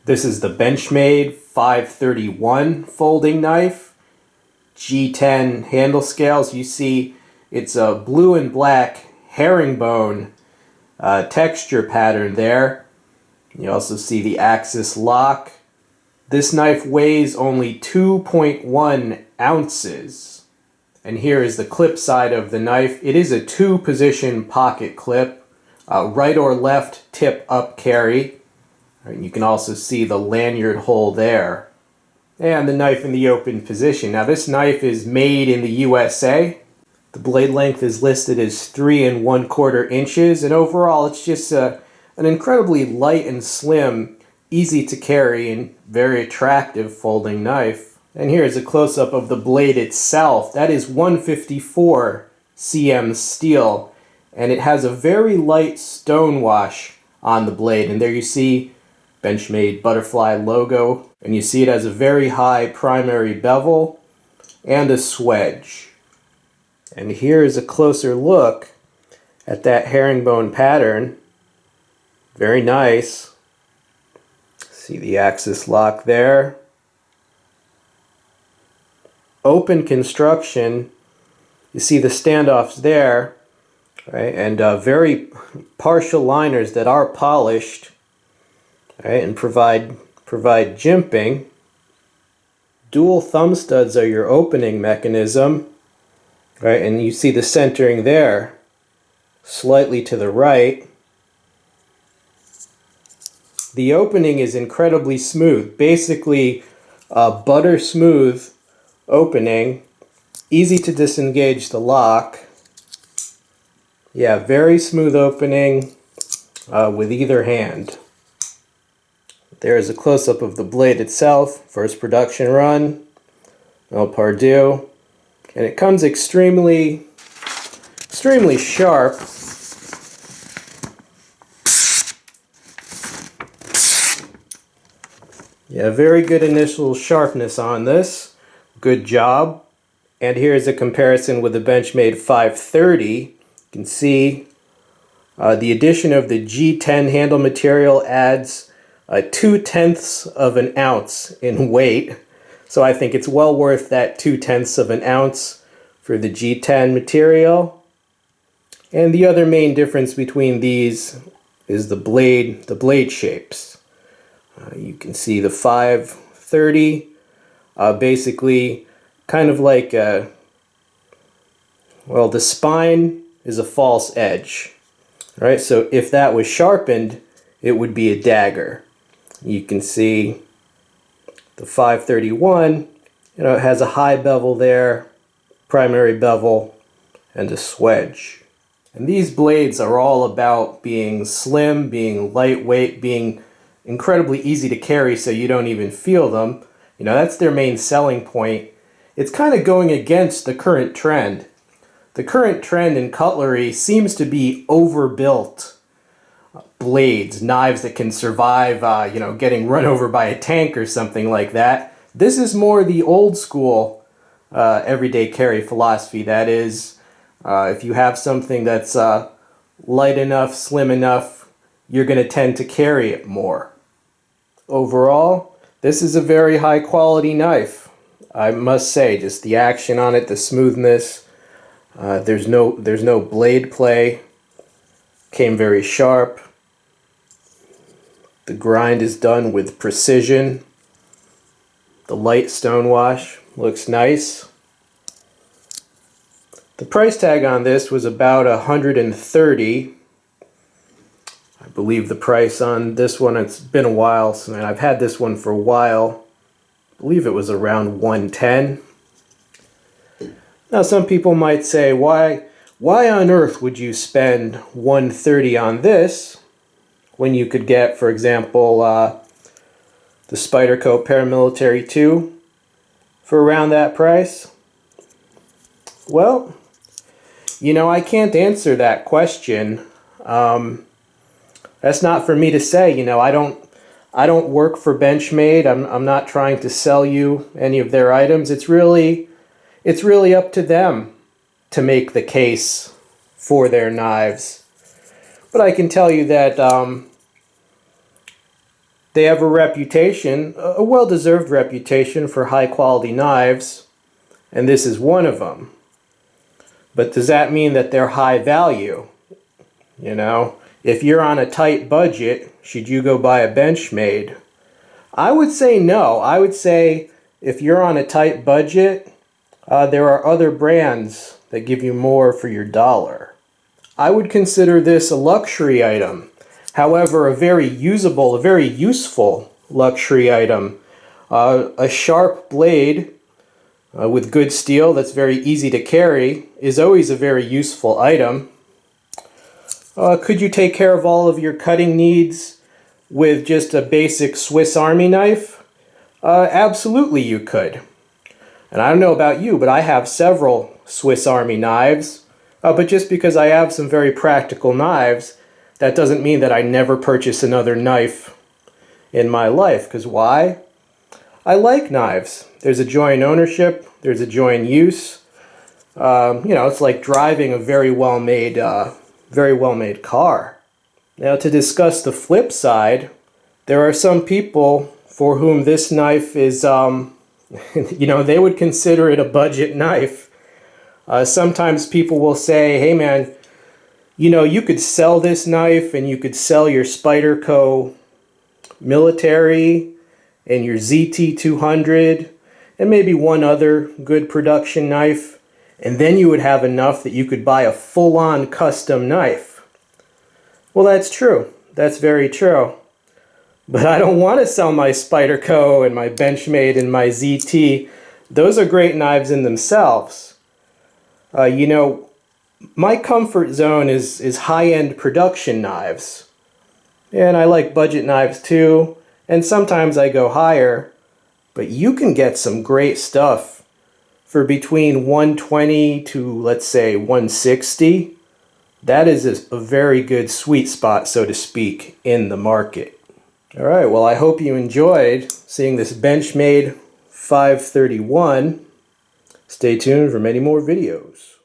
This is the Benchmade 531 folding knife. G10 handle scales. You see it's a blue and black herringbone texture pattern there. You also see the axis lock. This knife weighs only 2.1 ounces. And here is the clip side of the knife. It is a 2-position pocket clip, right or left tip up carry. And you can also see the lanyard hole there. And the knife in the open position. Now this knife is made in the USA. The blade length is listed as 3 1/4 inches, and overall it's just an incredibly light and slim, easy to carry, and very attractive folding knife. And here's a close-up of the blade itself. That is 154 cm steel, and it has a very light stone wash on the blade. And there you see Benchmade butterfly logo, and you see it has a very high primary bevel and a swedge. And here is a closer look at that herringbone pattern. Very nice. See the axis lock there. Open construction. You see the standoffs there, right? And very partial liners that are polished, right? And provide jimping. Dual thumb studs are your opening mechanism, right? And you see the centering there, slightly to the right. The opening is incredibly smooth, basically a butter smooth opening, easy to disengage the lock. Yeah, very smooth opening with either hand. There's a close-up of the blade itself, first production run, Mel Pardue, and it comes extremely sharp. Yeah, very good initial sharpness on this. Good job. And here's a comparison with the Benchmade 530. You can see the addition of the G10 handle material adds 2/10 of an ounce in weight. So I think it's well worth that 2/10 of an ounce for the G10 material. And the other main difference between these is the blade shapes. You can see the 530 basically kind of like well, the spine is a false edge, right? So if that was sharpened, it would be a dagger. You can see the 531, it has a high bevel there, primary bevel, and a swedge. And these blades are all about being slim, being lightweight, being incredibly easy to carry so you don't even feel them. That's their main selling point. It's kind of going against the current trend. The current trend in cutlery seems to be overbuilt blades, knives that can survive, getting run over by a tank or something like that. This is more the old school everyday carry philosophy. That is, if you have something that's light enough, slim enough, you're going to tend to carry it more. Overall, this is a very high quality knife. I must say, just the action on it, the smoothness. There's no blade play. Came very sharp. The grind is done with precision. The light stone wash looks nice. The price tag on this was about $130. I believe the price on this one, it's been a while, and I've had this one for a while. I believe it was around $110. Now some people might say, why on earth would you spend $130 on this when you could get, for example, the Spyderco Paramilitary 2 for around that price? Well, I can't answer that question. That's not for me to say. I don't work for Benchmade. I'm not trying to sell you any of their items. It's really up to them to make the case for their knives. But I can tell you that they have a reputation, a well-deserved reputation for high-quality knives, and this is one of them. But does that mean that they're high value? You know, if you're on a tight budget, should you go buy a Benchmade? I would say no. I would say if you're on a tight budget, there are other brands that give you more for your dollar. I would consider this a luxury item. However, a very usable, a very useful luxury item. A sharp blade with good steel that's very easy to carry is always a very useful item. Could you take care of all of your cutting needs with just a basic Swiss Army knife? Absolutely you could. And I don't know about you, but I have several Swiss Army knives. But just because I have some very practical knives, that doesn't mean that I never purchase another knife in my life. Because why? I like knives. There's a joy in ownership. There's a joy in use. You know, it's like driving a very well-made car. Now, to discuss the flip side, there are some people for whom this knife is, you know, they would consider it a budget knife. Sometimes people will say, hey man, you know, you could sell this knife and you could sell your Spyderco military and your ZT200 and maybe one other good production knife, and then you would have enough that you could buy a full-on custom knife. Well, that's true. That's very true. But I don't want to sell my Spyderco and my Benchmade and my ZT. Those are great knives in themselves. You know, my comfort zone is high-end production knives. And I like budget knives too. And sometimes I go higher. But you can get some great stuff for between $120 to, let's say, $160. That is a very good sweet spot, so to speak, in the market. All right, well, I hope you enjoyed seeing this Benchmade 531. Stay tuned for many more videos.